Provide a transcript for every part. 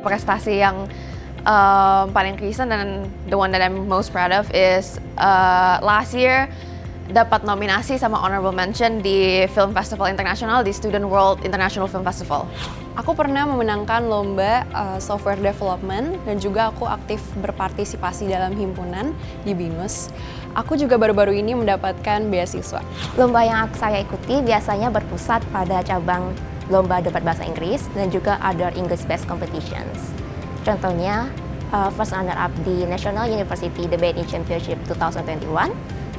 prestasi yang paling recent dan the one that I'm most proud of is last year dapat nominasi sama honorable mention di Film Festival Internasional di Student World International Film Festival. Aku pernah memenangkan lomba software development dan juga aku aktif berpartisipasi dalam himpunan di BINUS. Aku juga baru-baru ini mendapatkan beasiswa. Lomba yang saya ikuti biasanya berpusat pada cabang lomba debat bahasa Inggris dan juga other English-based competitions. Contohnya, first runner-up di National University Debating Championship 2021,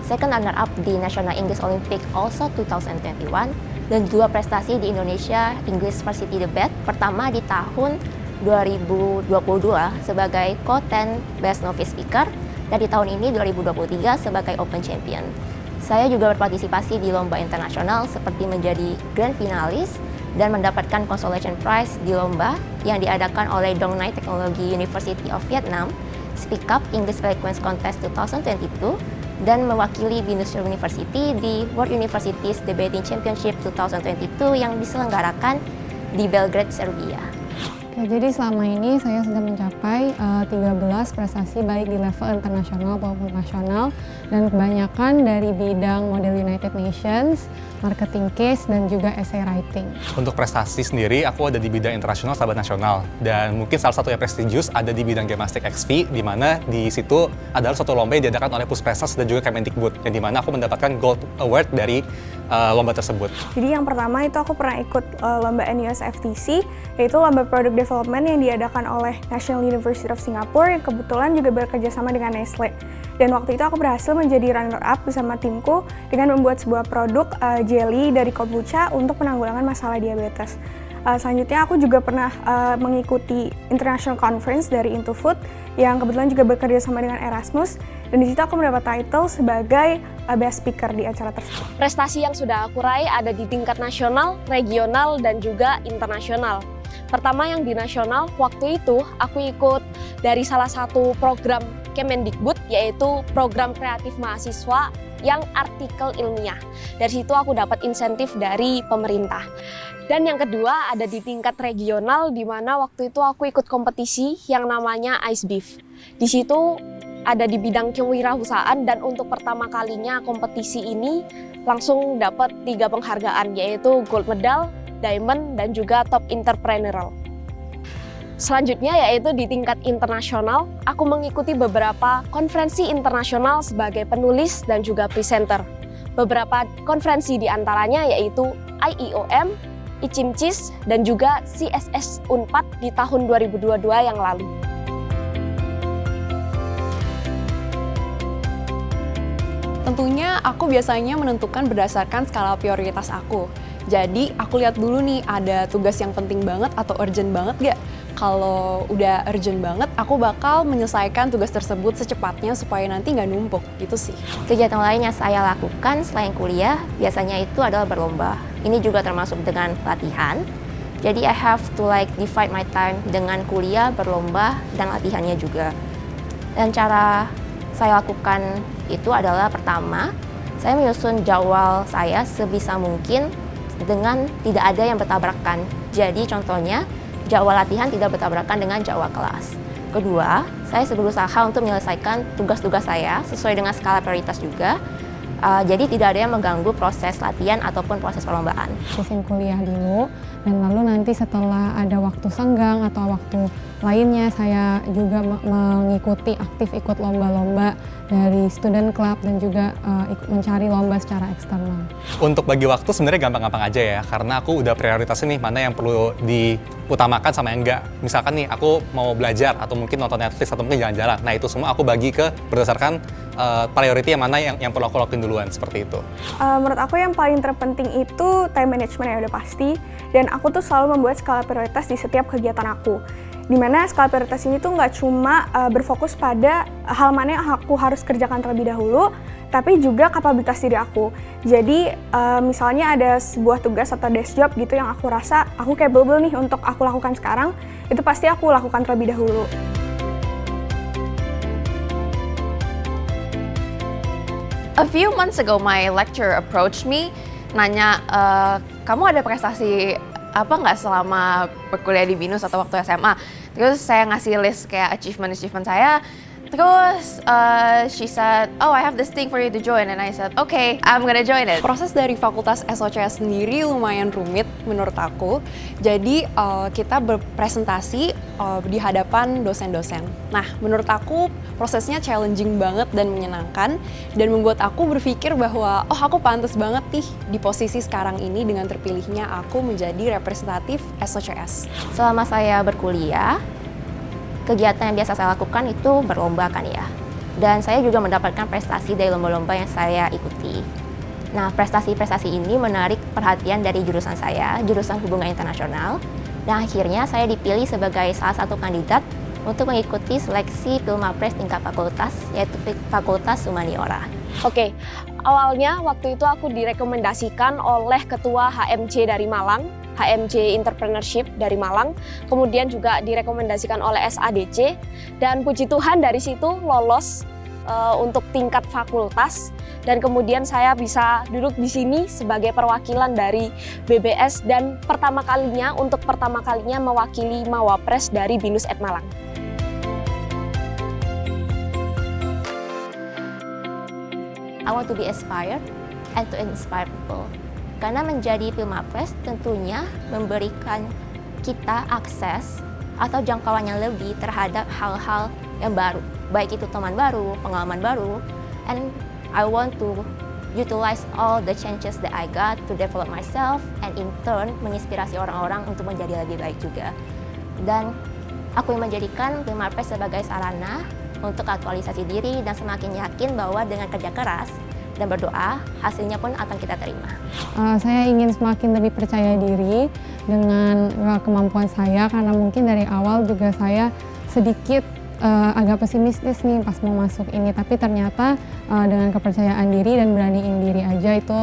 second runner-up di National English Olympic also 2021, dan dua prestasi di Indonesia English Varsity Debate, pertama di tahun 2022 sebagai co-10 Best Novice Speaker, dan di tahun ini 2023 sebagai Open Champion. Saya juga berpartisipasi di lomba internasional seperti menjadi Grand Finalis dan mendapatkan Consolation Prize di lomba yang diadakan oleh Dong Nai Technology University of Vietnam, Speak Up English Eloquence Contest 2022, dan mewakili BINUS University di World Universities Debating Championship 2022 yang diselenggarakan di Belgrade, Serbia. Oke, jadi selama ini saya sudah mencapai 13 prestasi baik di level internasional maupun nasional, dan kebanyakan dari bidang model United Nations, marketing case, dan juga essay writing. Untuk prestasi sendiri, aku ada di bidang internasional sahabat nasional, dan mungkin salah satu yang prestigious ada di bidang Gemastik XP, di mana di situ adalah suatu lomba yang diadakan oleh Puspesas dan juga Kemendikbud, yang di mana aku mendapatkan Gold Award dari lomba tersebut. Jadi yang pertama itu aku pernah ikut lomba NUS-FTC, yaitu lomba Product Development yang diadakan oleh National University of Singapore yang kebetulan juga bekerja sama dengan Nestle. Dan waktu itu aku berhasil menjadi runner-up bersama timku dengan membuat sebuah produk jelly dari kombucha untuk penanggulangan masalah diabetes. Selanjutnya aku juga pernah mengikuti International Conference dari Into Food yang kebetulan juga bekerja sama dengan Erasmus, dan di situ aku mendapat title sebagai Best Speaker di acara tersebut. Prestasi yang sudah aku raih ada di tingkat nasional, regional, dan juga internasional. Pertama yang di nasional, waktu itu aku ikut dari salah satu program Kemendikbud, yaitu program kreatif mahasiswa yang artikel ilmiah. Dari situ aku dapat insentif dari pemerintah. Dan yang kedua ada di tingkat regional, di mana waktu itu aku ikut kompetisi yang namanya Ice Beef. Di situ ada di bidang kewirausahaan, dan untuk pertama kalinya kompetisi ini langsung dapat 3 penghargaan, yaitu Gold Medal, Diamond, dan juga Top Entrepreneurial. Selanjutnya yaitu di tingkat internasional, aku mengikuti beberapa konferensi internasional sebagai penulis dan juga presenter. Beberapa konferensi di antaranya yaitu IEOM, ICIMCIS, dan juga CSS Unpad di tahun 2022 yang lalu. Tentunya aku biasanya menentukan berdasarkan skala prioritas aku. Jadi aku lihat dulu nih, ada tugas yang penting banget atau urgent banget gak? Kalau udah urgent banget, aku bakal menyelesaikan tugas tersebut secepatnya supaya nanti nggak numpuk, gitu sih. Kegiatan lain yang saya lakukan selain kuliah, biasanya itu adalah berlomba. Ini juga termasuk dengan latihan. Jadi I have to divide my time dengan kuliah, berlomba, dan latihannya juga. Dan cara saya lakukan itu adalah pertama, saya menyusun jadwal saya sebisa mungkin dengan tidak ada yang bertabrakan. Jadi contohnya, jadwal latihan tidak bertabrakan dengan jadwal kelas. Kedua, saya berusaha untuk menyelesaikan tugas-tugas saya sesuai dengan skala prioritas juga. Jadi tidak ada yang mengganggu proses latihan ataupun proses perlombaan. Pusing kuliah dulu, dan lalu nanti setelah ada waktu senggang atau waktu lainnya, saya juga mengikuti aktif ikut lomba-lomba dari student club dan juga mencari lomba secara eksternal. Untuk bagi waktu sebenarnya gampang-gampang aja ya, karena aku udah prioritasin nih mana yang perlu diutamakan sama yang enggak. Misalkan nih aku mau belajar atau mungkin nonton Netflix atau mungkin jalan-jalan. Nah itu semua aku bagi ke berdasarkan priority yang mana yang perlu aku lakuin duluan, seperti itu. Menurut aku yang paling terpenting itu time management yang udah pasti, dan aku tuh selalu membuat skala prioritas di setiap kegiatan aku. Dimana skala prioritas ini tuh nggak cuma berfokus pada hal mana yang aku harus kerjakan terlebih dahulu, tapi juga kapabilitas diri aku. Jadi misalnya ada sebuah tugas atau desk job gitu yang aku rasa aku capable nih untuk aku lakukan sekarang, itu pasti aku lakukan terlebih dahulu. A few months ago, my lecturer approached me, nanya, kamu ada prestasi apa nggak selama berkuliah di BINUS atau waktu SMA? Terus saya ngasih list kayak achievement saya. Terus she said, oh I have this thing for you to join, and I said, okay, I'm gonna join it. Proses dari Fakultas SOCS sendiri lumayan rumit menurut aku. Jadi kita berpresentasi di hadapan dosen-dosen. Nah, menurut aku prosesnya challenging banget dan menyenangkan, dan membuat aku berpikir bahwa oh aku pantas banget nih di posisi sekarang ini dengan terpilihnya aku menjadi representatif SOCS. Selama saya berkuliah, kegiatan yang biasa saya lakukan itu berlomba kan ya. Dan saya juga mendapatkan prestasi dari lomba-lomba yang saya ikuti. Nah, prestasi-prestasi ini menarik perhatian dari jurusan saya, jurusan Hubungan Internasional. Dan akhirnya saya dipilih sebagai salah satu kandidat untuk mengikuti seleksi Filmapres tingkat fakultas, yaitu Fakultas Humaniora. Oke, awalnya waktu itu aku direkomendasikan oleh Ketua HMC dari Malang, HMC Entrepreneurship dari Malang, kemudian juga direkomendasikan oleh SADC, dan puji Tuhan dari situ lolos untuk tingkat fakultas, dan kemudian saya bisa duduk di sini sebagai perwakilan dari BBS dan pertama kalinya mewakili Mawapres dari BINUS @. Malang. I want to be inspired and to inspire people. Karena menjadi Filmapres tentunya memberikan kita akses atau jangkauan yang lebih terhadap hal-hal yang baru. Baik itu teman baru, pengalaman baru, and I want to utilize all the chances that I got to develop myself and in turn menginspirasi orang-orang untuk menjadi lebih baik juga. Dan aku yang menjadikan Filmapres sebagai sarana untuk aktualisasi diri dan semakin yakin bahwa dengan kerja keras dan berdoa, hasilnya pun akan kita terima. Saya ingin semakin lebih percaya diri dengan kemampuan saya, karena mungkin dari awal juga saya sedikit agak pesimistis nih pas mau masuk ini, tapi ternyata dengan kepercayaan diri dan beraniin diri aja itu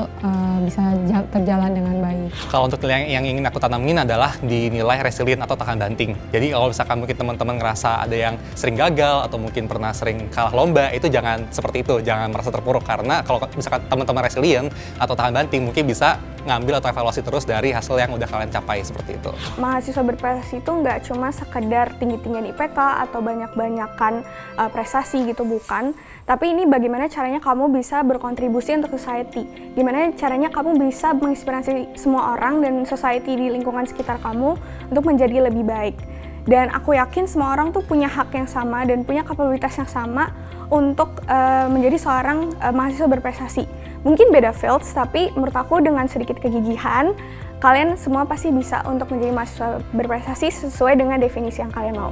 bisa terjalan dengan baik. Kalau untuk yang ingin aku tanamin adalah dinilai resilient atau tahan banting. Jadi kalau misalkan mungkin teman-teman ngerasa ada yang sering gagal atau mungkin pernah sering kalah lomba, itu jangan seperti itu, jangan merasa terpuruk, karena kalau misalkan teman-teman resilient atau tahan banting mungkin bisa ngambil atau evaluasi terus dari hasil yang udah kalian capai seperti itu. Mahasiswa berprestasi itu nggak cuma sekedar tinggi-tinggian IPK atau banyak-banyakan prestasi gitu, bukan. Tapi ini bagaimana caranya kamu bisa berkontribusi untuk society. Gimana caranya kamu bisa menginspirasi semua orang dan society di lingkungan sekitar kamu untuk menjadi lebih baik. Dan aku yakin semua orang tuh punya hak yang sama dan punya kapabilitas yang sama untuk menjadi seorang mahasiswa berprestasi. Mungkin beda fields, tapi menurut aku dengan sedikit kegigihan, kalian semua pasti bisa untuk menjadi mahasiswa berprestasi sesuai dengan definisi yang kalian mau.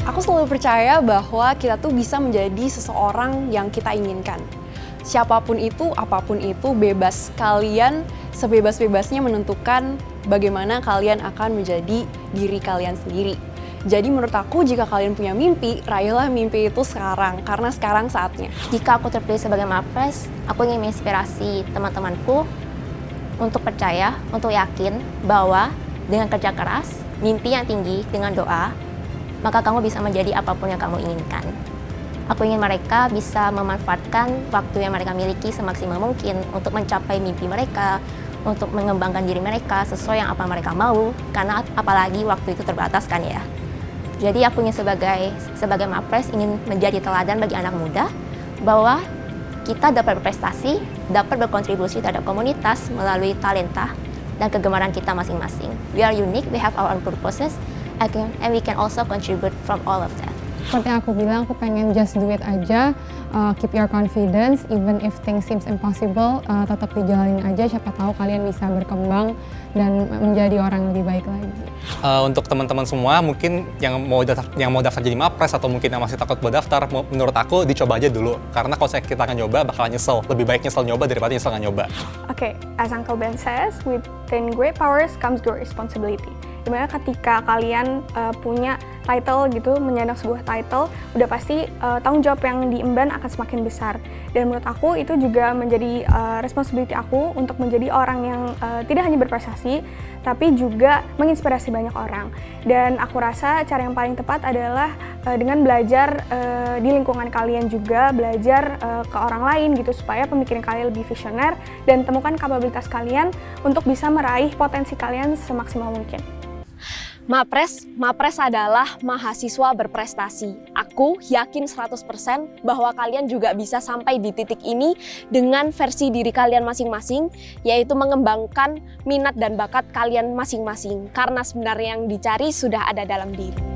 Aku selalu percaya bahwa kita tuh bisa menjadi seseorang yang kita inginkan. Siapapun itu, apapun itu, bebas. Kalian sebebas-bebasnya menentukan bagaimana kalian akan menjadi diri kalian sendiri. Jadi menurut aku, jika kalian punya mimpi, raihlah mimpi itu sekarang, karena sekarang saatnya. Jika aku terpilih sebagai Mapres, aku ingin menginspirasi teman-temanku untuk percaya, untuk yakin bahwa dengan kerja keras, mimpi yang tinggi, dengan doa, maka kamu bisa menjadi apapun yang kamu inginkan. Aku ingin mereka bisa memanfaatkan waktu yang mereka miliki semaksimal mungkin untuk mencapai mimpi mereka, untuk mengembangkan diri mereka sesuai yang apa mereka mau, karena apalagi waktu itu terbatas kan ya. Jadi aku ingin sebagai Mapres ingin menjadi teladan bagi anak muda bahwa kita dapat berprestasi, dapat berkontribusi terhadap komunitas melalui talenta dan kegemaran kita masing-masing. We are unique, we have our own purposes, and we can also contribute from all of that. Seperti yang aku bilang, aku pengen just do it aja, keep your confidence, even if things seems impossible, tetap dijalanin aja, siapa tahu kalian bisa berkembang dan menjadi orang yang lebih baik lagi. Untuk teman-teman semua mungkin yang mau daftar jadi Mapres atau mungkin yang masih takut buat daftar, menurut aku dicoba aja dulu, karena kalau kita nggak nyoba bakalan nyesel. Lebih baik nyesel nyoba daripada nyesel nggak nyoba. Okay, as Uncle Ben says, with great powers comes great responsibility. Dimana ketika kalian punya title gitu, menyandang sebuah title, udah pasti tanggung jawab yang diemban akan semakin besar. Dan menurut aku itu juga menjadi responsibility aku untuk menjadi orang yang tidak hanya berprestasi, tapi juga menginspirasi banyak orang. Dan aku rasa cara yang paling tepat adalah dengan belajar di lingkungan kalian juga, belajar ke orang lain gitu, supaya pemikiran kalian lebih visioner dan temukan kapabilitas kalian untuk bisa meraih potensi kalian semaksimal mungkin. Mapres adalah mahasiswa berprestasi. Aku yakin 100% bahwa kalian juga bisa sampai di titik ini dengan versi diri kalian masing-masing, yaitu mengembangkan minat dan bakat kalian masing-masing. Karena sebenarnya yang dicari sudah ada dalam diri.